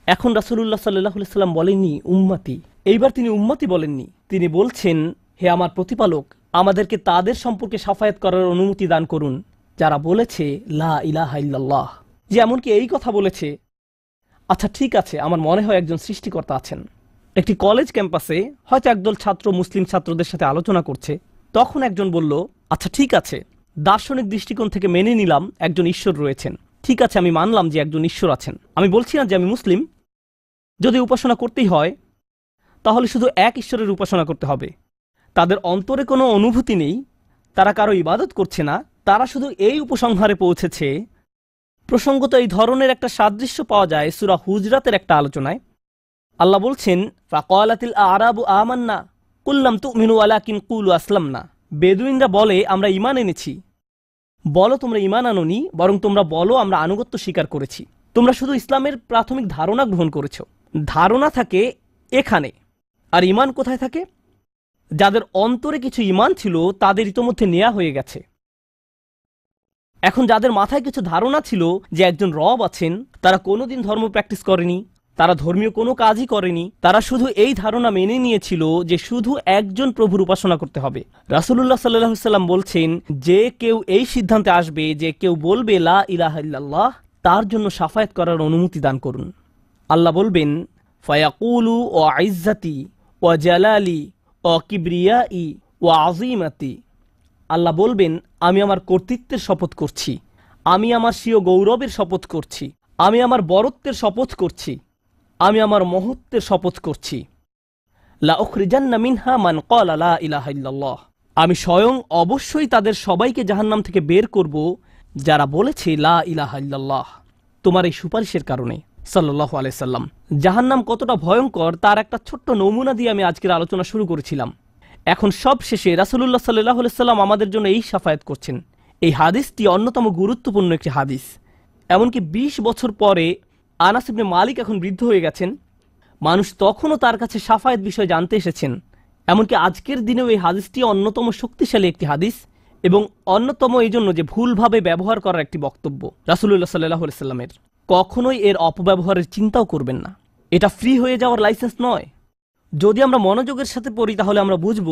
এখন রাসূলুল্লাহ সাল্লাল্লাহু আলাইহি সাল্লাম বলেননি উম্মতি, এইবার তিনি উম্মতি বলেননি, তিনি বলছেন হে আমার প্রতিপালক, আমাদেরকে তাদের সম্পর্কে শাফায়াত করার অনুমতি দান করুন যারা বলেছে লা ইলাহা ইল্লাল্লাহ। যে এমনকি এই কথা বলেছে, আচ্ছা ঠিক আছে, আমার মনে হয় একজন সৃষ্টিকর্তা আছেন। একটি কলেজ ক্যাম্পাসে হয়তো একদল ছাত্র মুসলিম ছাত্রদের সাথে আলোচনা করছে। তখন একজন বলল, আচ্ছা ঠিক আছে, দার্শনিক দৃষ্টিকোণ থেকে মেনে নিলাম একজন ঈশ্বর রয়েছেন। ঠিক আছে, আমি মানলাম যে একজন ঈশ্বর আছেন। আমি বলছি না যে আমি মুসলিম। যদি উপাসনা করতেই হয় তাহলে শুধু এক ঈশ্বরের উপাসনা করতে হবে। তাদের অন্তরে কোনো অনুভূতি নেই, তারা কারো ইবাদত করছে না, তারা শুধু এই উপসংহারে পৌঁছেছে। প্রসঙ্গত এই ধরনের একটা সাদৃশ্য পাওয়া যায় সূরা হুজরাতের একটা আলোচনায়। আল্লাহ বলছেন, ফাকালাতিল আরাবু আমান্না কুল লাম তুমিনু ওয়ালাকিন কুলু আসলামনা। বেদুইনরা বলে আমরা ঈমান এনেছি। বলো তোমরা ঈমান আনোনি, বরং তোমরা বলো আমরা আনুগত্য স্বীকার করেছি। তোমরা শুধু ইসলামের প্রাথমিক ধারণা গ্রহণ করেছো। ধারণা থাকে এখানে, আর ঈমান কোথায় থাকে? যাদের অন্তরে কিছু ঈমান ছিল তাদের ইতোমধ্যে নেয়া হয়ে গেছে। এখন যাদের মাথায় কিছু ধারণা ছিল যে একজন রব আছেন, তারা কোনোদিন ধর্ম প্র্যাকটিস করেনি, তারা ধর্মীয় কোনো কাজই করেনি, তারা শুধু এই ধারণা মেনে নিয়েছিল যে শুধু একজন প্রভুর উপাসনা করতে হবে। রাসূলুল্লাহ সাল্লাল্লাহু আলাইহি ওয়াসাল্লাম বলছেন, যে কেউ এই সিদ্ধান্তে আসবে যে কেউ বলবে লা ইলাহা ইল্লাল্লাহ, তার জন্য শাফায়াত করার অনুমতি দান করুন। আল্লাহ বলবেন, ফায়াকুলু ওয়া ইজ্জাতি ওয়া জালালি ওয়া কিবরিয়াই ওয়া আযীমাতি। আল্লাহ বলবেন, আমি আমার কর্তৃত্বের শপথ করছি, আমি আমার স্বীয় গৌরবের শপথ করছি, আমি আমার বরত্বের শপথ করছি, আমি আমার মহত্বের শপথ করছি। লা উখরিজান্না মিনহা মান ক্বালা লা ইলাহা ইল্লাল্লাহ। আমি স্বয়ং অবশ্যই তাদের সবাইকে জাহান্নাম থেকে বের করব যারা বলেছে লা ইলাহা ইল্লাল্লাহ, তোমার এই সুপারিশের কারণে। সাল্লাল্লাহু আলাইহি সাল্লাম। জাহান্নাম কতটা ভয়ঙ্কর তার একটা ছোট্ট নমুনা দিয়ে আমি আজকের আলোচনা শুরু করেছিলাম। এখন সব শেষে রাসূলুল্লাহ সাল্লাল্লাহু আলাইহি সাল্লাম আমাদের জন্য এই শাফায়াত করছেন। এই হাদিসটি অন্যতম গুরুত্বপূর্ণ একটি হাদিস। এমনকি ২০ বছর পরে আনাস ইবনে মালিক এখন বৃদ্ধ হয়ে গেছেন, মানুষ তখনও তার কাছে শাফায়াত বিষয়ে জানতে এসেছেন। এমনকি আজকের দিনেও এই হাদিসটি অন্যতম শক্তিশালী একটি হাদিস, এবং অন্যতম এই জন্য যে ভুলভাবে ব্যবহার করার একটি বক্তব্য রাসূলুল্লাহ সাল্লাল্লাহু আলাইহি সাল্লামের। কখনোই এর অপব্যবহারের চিন্তাও করবেন না। এটা ফ্রি হয়ে যাওয়ার লাইসেন্স নয়। যদি আমরা মনোযোগের সাথে পড়ি তাহলে আমরা বুঝব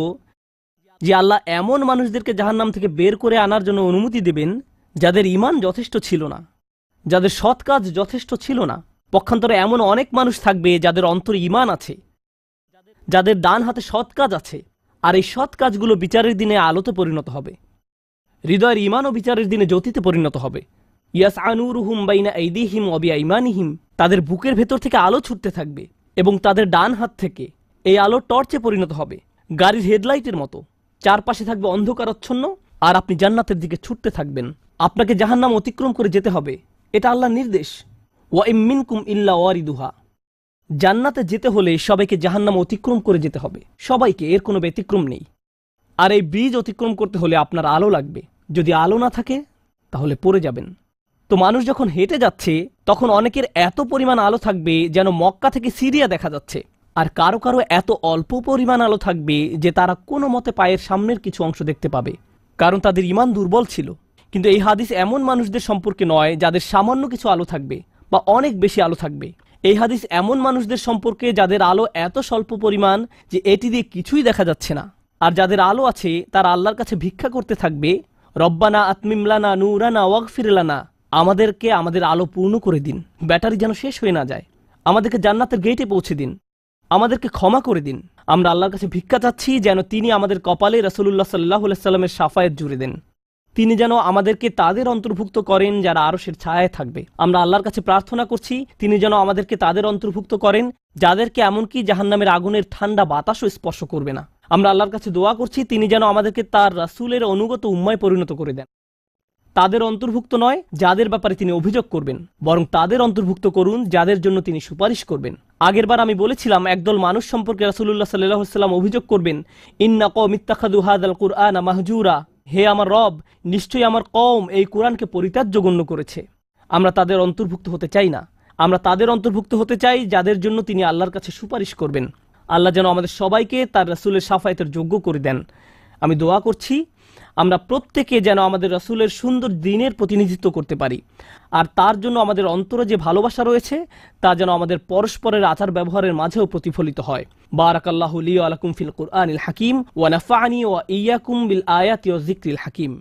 যে আল্লাহ এমন মানুষদেরকে জাহান্নাম থেকে বের করে আনার জন্য অনুমতি দেবেন যাদের ঈমান যথেষ্ট ছিল না, যাদের সৎ কাজ যথেষ্ট ছিল না। পক্ষান্তরে এমন অনেক মানুষ থাকবে যাদের অন্তরে ঈমান আছে, যাদের ডান হাতে সৎ কাজ আছে, আর এই সৎ কাজগুলো বিচারের দিনে আলোতে পরিণত হবে। হৃদয়ের ঈমানও বিচারের দিনে জ্যোতিতে পরিণত হবে। ইয়াসআ নূরুহুম বাইনা আইদিহিম ওয়া বিআইমানিহিম। তাদের বুকের ভেতর থেকে আলো ছুটতে থাকবে এবং তাদের ডান হাত থেকে এই আলো টর্চে পরিণত হবে, গাড়ির হেডলাইটের মতো। চারপাশে থাকবে অন্ধকারাচ্ছন্ন, আর আপনি জান্নাতের দিকে ছুটতে থাকবেন। আপনাকে জাহান্নাম অতিক্রম করে যেতে হবে, এটা আল্লাহর নির্দেশ। ওয়া ইম মিনকুম ইল্লা ওয়ারিদুহা। জান্নাতে যেতে হলে সবাইকে জাহান্নাম অতিক্রম করে যেতে হবে, সবাইকে, এর কোনো ব্যতিক্রম নেই। আর এই ব্রিজ অতিক্রম করতে হলে আপনার আলো লাগবে। যদি আলো না থাকে তাহলে পড়ে যাবেন। তো মানুষ যখন হেঁটে যাচ্ছে তখন অনেকের এত পরিমাণ আলো থাকবে যেন মক্কা থেকে সিরিয়া দেখা যাচ্ছে, আর কারো কারো এত অল্প পরিমাণ আলো থাকবে যে তারা কোনো মতে পায়ের সামনের কিছু অংশ দেখতে পাবে, কারণ তাদের ঈমান দুর্বল ছিল। কিন্তু এই হাদিস এমন মানুষদের সম্পর্কে নয় যাদের সামান্য কিছু আলো থাকবে বা অনেক বেশি আলো থাকবে। এই হাদিস এমন মানুষদের সম্পর্কে যাদের আলো এত স্বল্প পরিমাণ যে এটি দিয়ে কিছুই দেখা যাচ্ছে না, আর যাদের আলো আছে তারা আল্লাহর কাছে ভিক্ষা করতে থাকবে, রব্বানা আতমিম লানা নূরানা ওয়াগফির লানা। আমাদেরকে আমাদের আলো পূর্ণ করে দিন, ব্যাটারি যেন শেষ হয়ে না যায়। আমাদেরকে জান্নাতের গেটে পৌঁছে দিন, আমাদেরকে ক্ষমা করে দিন। আমরা আল্লাহর কাছে ভিক্ষা চাচ্ছি যেন তিনি আমাদের কপালে রাসূলুল্লাহ সাল্লাল্লাহু আলাইহি সাল্লামের শাফায়াত জুড়ে দেন। তিনি যেন আমাদেরকে তাদের অন্তর্ভুক্ত করেন যারা আরশের ছায়ায় থাকবে। আমরা আল্লাহর কাছে প্রার্থনা করছি তিনি যেন আমাদেরকে তাদের অন্তর্ভুক্ত করেন যাদেরকে এমনকি জাহান্নামের আগুনের ঠান্ডা বাতাসও স্পর্শ করবে না। আমরা আল্লাহর কাছে দোয়া করছি তিনি যেন আমাদেরকে তার রাসূলের অনুগত উম্মায় পরিণত করে দেন। তাদের অন্তর্ভুক্ত নয় যাদের ব্যাপারে তিনি অভিযোগ করবেন, বরং তাদের অন্তর্ভুক্ত করুন যাদের জন্য তিনি সুপারিশ করবেন। আগেরবার আমি বলেছিলাম একদল মানুষ সম্পর্কে রাসূলুল্লাহ সাল্লাল্লাহু আলাইহি ওয়াসাল্লাম অভিযোগ করবেন, ইন্না কওমি ইত্তাখাযু হাযাল কুরআনা মাহজুরা। হে আমার রব, নিশ্চয়ই আমার কওম এই কোরআনকে পরিত্যাজ্য গণ্য করেছে। আমরা তাদের অন্তর্ভুক্ত হতে চাই না। আমরা তাদের অন্তর্ভুক্ত হতে চাই যাদের জন্য তিনি আল্লাহর কাছে সুপারিশ করবেন। আল্লাহ যেন আমাদের সবাইকে তার রাসূলের শাফায়াতের যোগ্য করে দেন। আমি দোয়া করছি আমরা প্রত্যেকে যেন আমাদের রাসূলের সুন্দর দ্বীনের প্রতিনিধিত্ব করতে পারি, আর তার জন্য আমাদের অন্তরে যে ভালোবাসা রয়েছে তা যেন আমাদের পরস্পরের আচার ব্যবহারের মাঝেও প্রতিফলিত হয়। বারাকাল্লাহু লি ওয়া লাকুম ফিল কুরআনিল হাকিম ওয়া নাফা'নি ওয়া ইয়্যাকুম বিল আয়াতি ওয়াজ যিকরিল হাকিম।